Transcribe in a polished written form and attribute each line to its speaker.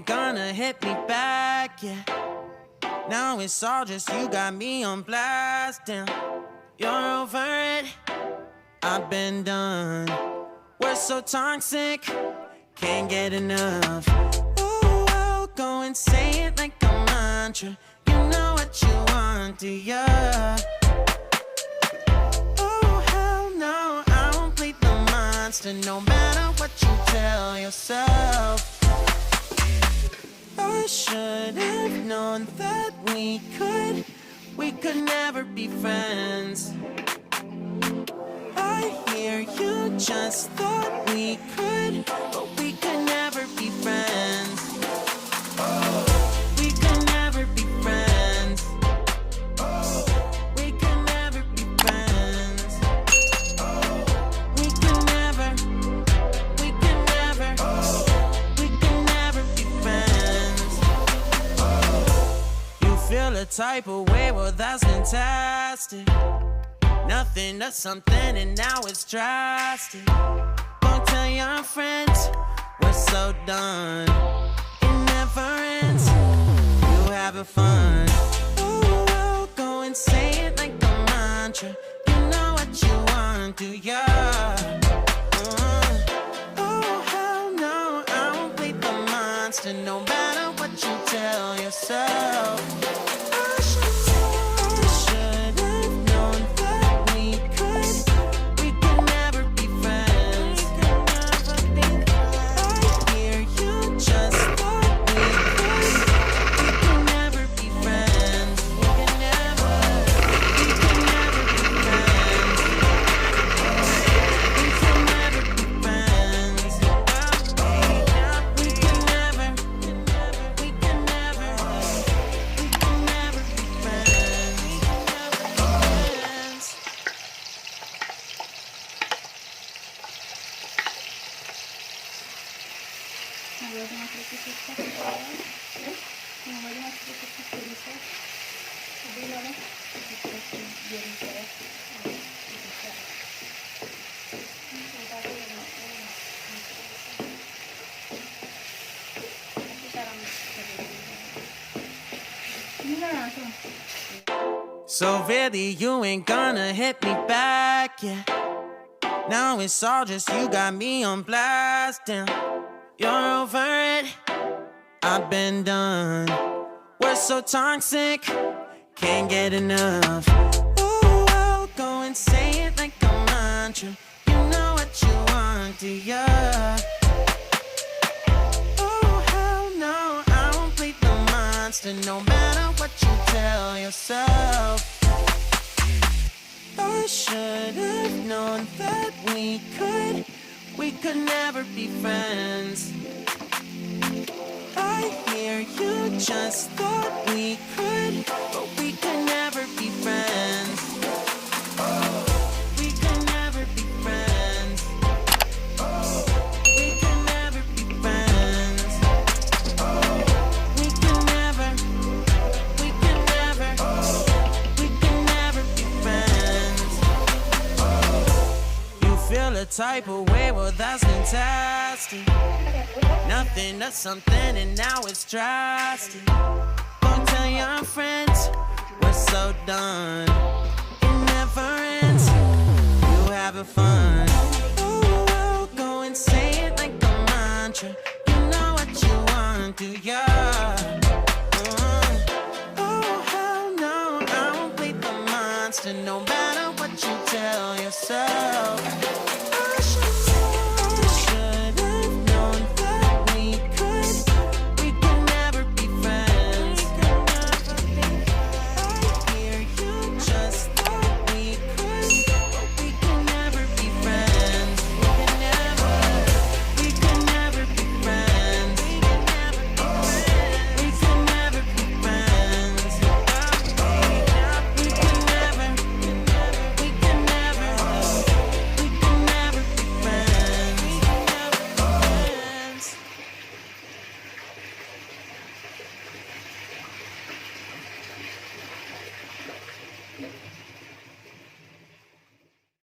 Speaker 1: ain't gonna hit me back, yeah. Now it's all just you got me on blast, damn. You're over it, I've been done. We're so toxic, can't get enough. Ooh, I'll go and say it like a mantra. You know what you want, do ya? Oh, hell no, I won't play the monster, no matter what you tell yourself. I should have known that we could never be friends. I hear you just thought we could, but we could never be friends. We could never be friends. We could never be friends. We could never, we could never, we could never be friends. You feel a type of way, well that's fantastic. Nothing to something and now it's drastic. Don't tell your friends we're so done. It never ends, you having fun. Oh, I'll go and say it like a mantra. You know what you want, do ya? Oh, hell no, I won't play the monster, no matter what you tell yourself. So really you ain't gonna hit me back, yeah. Now it's all just you got me on blast, damn. You're over it, I've been done. We're so toxic, can't get enough. Ooh, I'll go and say it like a mantra. You know what you want, do ya? Oh, hell no, I won't play the monster, no matter what you tell yourself. I should have known that we could never be friends. I hear you just thought we could, but we could never be friends. We could never be friends. We could never be friends. We could never, we could never, we could never be friends. You feel a type of way, well that's fantastic. Nothing to something and now it's drastic. Don't tell your friends we're so done. It never ends, you having fun. Oh, I'll go and say it like a mantra. You know what you want, do ya? Oh, hell no, I won't play the monster, no matter